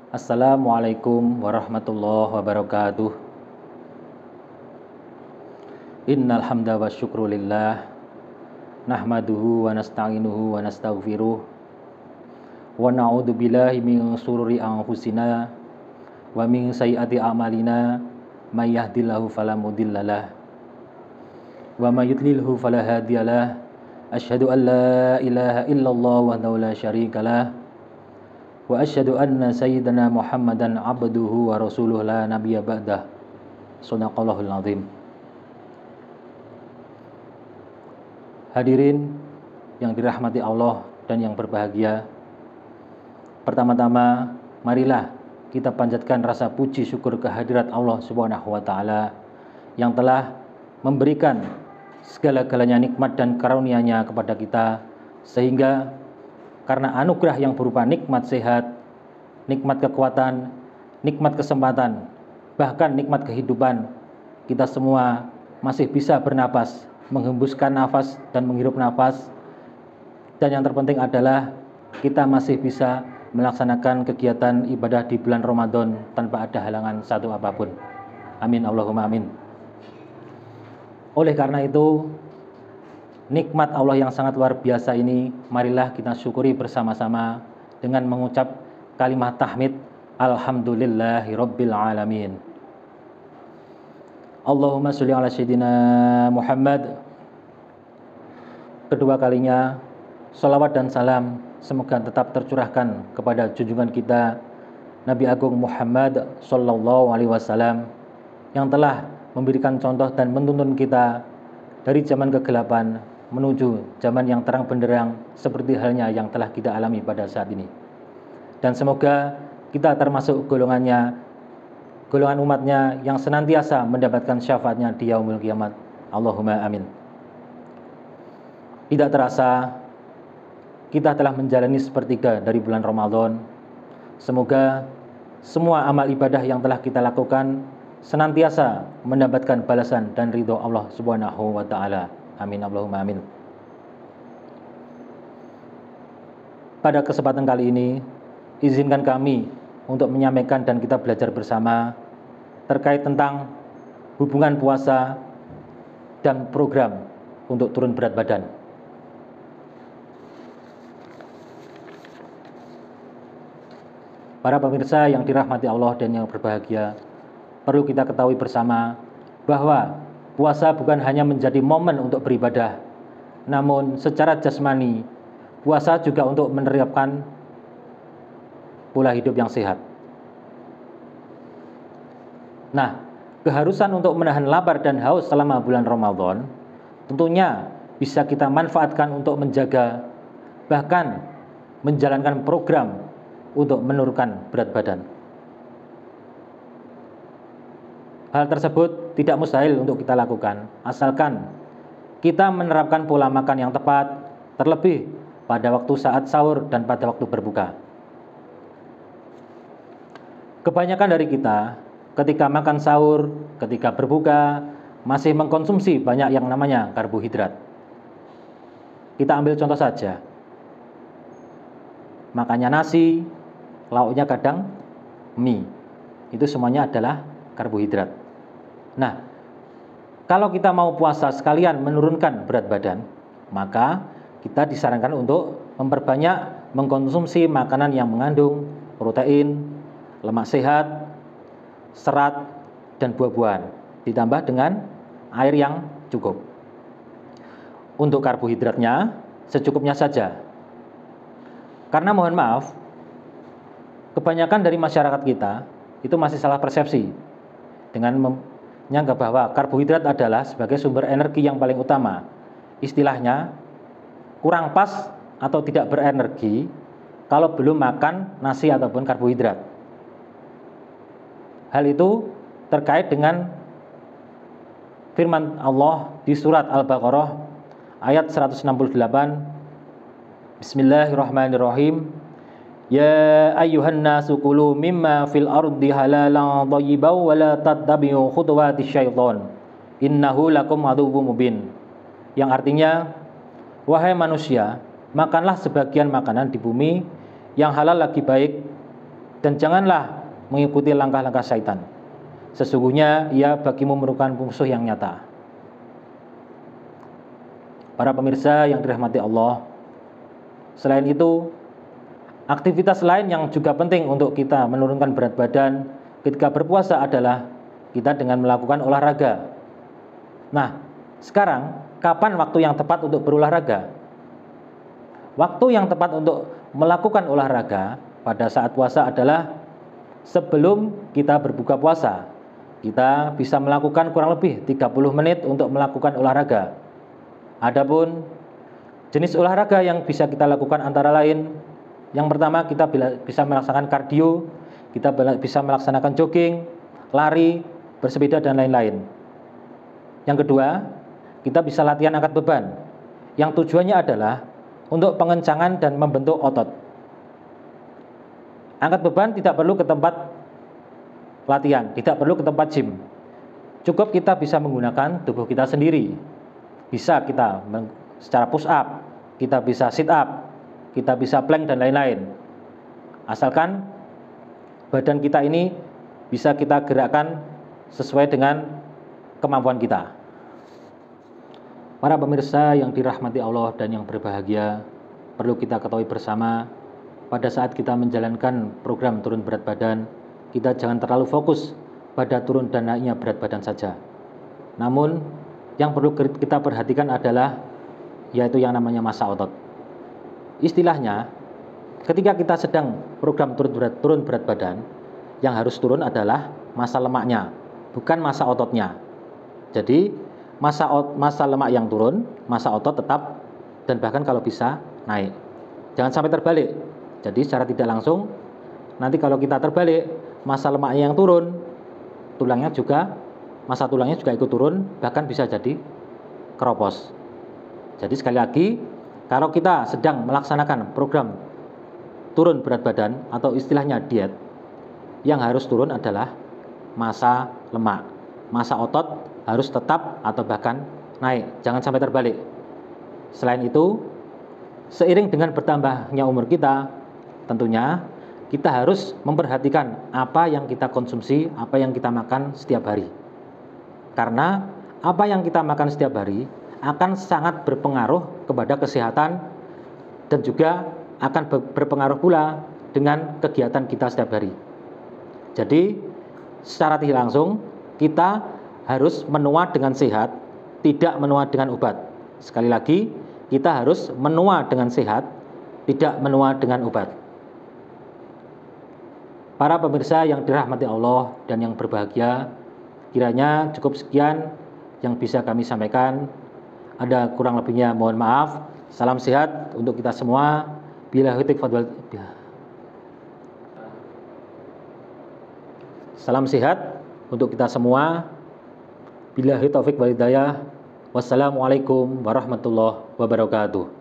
Assalamualaikum warahmatullahi wabarakatuh. Innal hamda wa syukru lillah nahmaduhu wa nasta'inuhu wa nastaghfiruh wa na'udzu billahi min shururi anfusina wa min sayyiati a'malina may yahdihillahu fala mudhillalah wa may yudlilhu fala hadiyalah. Asyhadu an la ilaha illallah wahdahu la syarikalah wa asyhadu anna sayyidana Muhammadan abduhu wa rasuluh la nabiyya ba'dah. Shadaqallahul azim. Hadirin yang dirahmati Allah dan yang berbahagia, pertama-tama marilah kita panjatkan rasa puji syukur kehadirat Allah Subhanahu wa taala yang telah memberikan segala-galanya nikmat dan karunia-Nya kepada kita, sehingga karena anugerah yang berupa nikmat sehat, nikmat kekuatan, nikmat kesempatan, bahkan nikmat kehidupan, kita semua masih bisa bernapas, menghembuskan nafas dan menghirup nafas. Dan yang terpenting adalah kita masih bisa melaksanakan kegiatan ibadah di bulan Ramadan tanpa ada halangan satu apapun. Amin Allahumma amin. Oleh karena itu, nikmat Allah yang sangat luar biasa ini marilah kita syukuri bersama-sama dengan mengucap kalimat tahmid alhamdulillahi rabbil alamin. Allahumma sholli ala sayyidina Muhammad. Kedua kalinya salawat dan salam semoga tetap tercurahkan kepada junjungan kita Nabi Agung Muhammad sallallahu alaihi wasallam yang telah memberikan contoh dan menuntun kita dari zaman kegelapan menuju zaman yang terang benderang seperti halnya yang telah kita alami pada saat ini. Dan semoga kita termasuk golongannya, golongan umatnya yang senantiasa mendapatkan syafaatnya di yaumul kiamat. Allahumma amin. Tidak terasa kita telah menjalani sepertiga dari bulan Ramadan. Semoga semua amal ibadah yang telah kita lakukan senantiasa mendapatkan balasan dan ridho Allah Subhanahu wa taala. Amin Allahumma amin. Pada kesempatan kali ini, izinkan kami untuk menyampaikan dan kita belajar bersama terkait tentang hubungan puasa dan program untuk turun berat badan. Para pemirsa yang dirahmati Allah dan yang berbahagia, perlu kita ketahui bersama bahwa puasa bukan hanya menjadi momen untuk beribadah, namun secara jasmani, puasa juga untuk menerapkan pola hidup yang sehat. Nah, keharusan untuk menahan lapar dan haus selama bulan Ramadan tentunya bisa kita manfaatkan untuk menjaga, bahkan menjalankan program untuk menurunkan berat badan. Hal tersebut tidak mustahil untuk kita lakukan, asalkan kita menerapkan pola makan yang tepat, terlebih pada waktu saat sahur dan pada waktu berbuka. Kebanyakan dari kita ketika makan sahur, ketika berbuka, masih mengkonsumsi banyak yang namanya karbohidrat. Kita ambil contoh saja, makannya nasi, lauknya kadang mie, itu semuanya adalah karbohidrat. Nah, kalau kita mau puasa sekalian menurunkan berat badan, maka kita disarankan untuk memperbanyak mengkonsumsi makanan yang mengandung protein, lemak sehat, serat, dan buah-buahan, ditambah dengan air yang cukup. Untuk karbohidratnya secukupnya saja. Karena mohon maaf, kebanyakan dari masyarakat kita itu masih salah persepsi dengan menyangka bahwa karbohidrat adalah sebagai sumber energi yang paling utama. Istilahnya kurang pas atau tidak berenergi kalau belum makan nasi ataupun karbohidrat. Hal itu terkait dengan firman Allah di surat Al-Baqarah ayat 168. Bismillahirrahmanirrahim. Ya ayyuhan nasu kulu mimma fil ardi halalan thayyiban wa la tattabi'u khutuwatis syaitan innahu lakum aduwwum mubin. Yang artinya, wahai manusia, makanlah sebagian makanan di bumi yang halal lagi baik, dan janganlah mengikuti langkah-langkah syaitan. Sesungguhnya ia bagimu merupakan musuh yang nyata. Para pemirsa yang dirahmati Allah, selain itu, aktivitas lain yang juga penting untuk kita menurunkan berat badan ketika berpuasa adalah kita dengan melakukan olahraga. Nah, sekarang kapan waktu yang tepat untuk berolahraga? Waktu yang tepat untuk melakukan olahraga pada saat puasa adalah sebelum kita berbuka puasa. Kita bisa melakukan kurang lebih 30 menit untuk melakukan olahraga. Adapun jenis olahraga yang bisa kita lakukan antara lain, yang pertama kita bisa melaksanakan kardio, kita bisa melaksanakan jogging, lari, bersepeda dan lain-lain. Yang kedua, kita bisa latihan angkat beban, yang tujuannya adalah untuk pengencangan dan membentuk otot. Angkat beban tidak perlu ke tempat latihan, tidak perlu ke tempat gym. Cukup kita bisa menggunakan tubuh kita sendiri. Bisa kita secara push up, kita bisa sit up, kita bisa plank dan lain-lain. Asalkan badan kita ini bisa kita gerakkan sesuai dengan kemampuan kita. Para pemirsa yang dirahmati Allah dan yang berbahagia, perlu kita ketahui bersama, pada saat kita menjalankan program turun berat badan, kita jangan terlalu fokus pada turun dan naiknya berat badan saja. Namun, yang perlu kita perhatikan adalah yaitu yang namanya massa otot. Istilahnya, ketika kita sedang program turun berat badan, yang harus turun adalah massa lemaknya, bukan massa ototnya. Jadi, massa lemak yang turun, massa otot tetap dan bahkan kalau bisa naik. Jangan sampai terbalik. Jadi secara tidak langsung, nanti kalau kita terbalik, massa lemaknya yang turun, massa tulangnya juga ikut turun, bahkan bisa jadi keropos. Jadi sekali lagi, kalau kita sedang melaksanakan program turun berat badan atau istilahnya diet, yang harus turun adalah massa lemak. Massa otot harus tetap atau bahkan naik, jangan sampai terbalik. Selain itu, seiring dengan bertambahnya umur kita, tentunya kita harus memperhatikan apa yang kita konsumsi, apa yang kita makan setiap hari. Karena apa yang kita makan setiap hari akan sangat berpengaruh kepada kesehatan dan juga akan berpengaruh pula dengan kegiatan kita setiap hari. Jadi, secara tidak langsung kita harus menua dengan sehat, tidak menua dengan obat. Sekali lagi, kita harus menua dengan sehat, tidak menua dengan obat. Para pemirsa yang dirahmati Allah dan yang berbahagia, kiranya cukup sekian yang bisa kami sampaikan. Ada kurang lebihnya mohon maaf. Salam sehat untuk kita semua. Salam sehat untuk kita semua. Billahi taufik wal hidayah. Wassalamualaikum warahmatullahi wabarakatuh.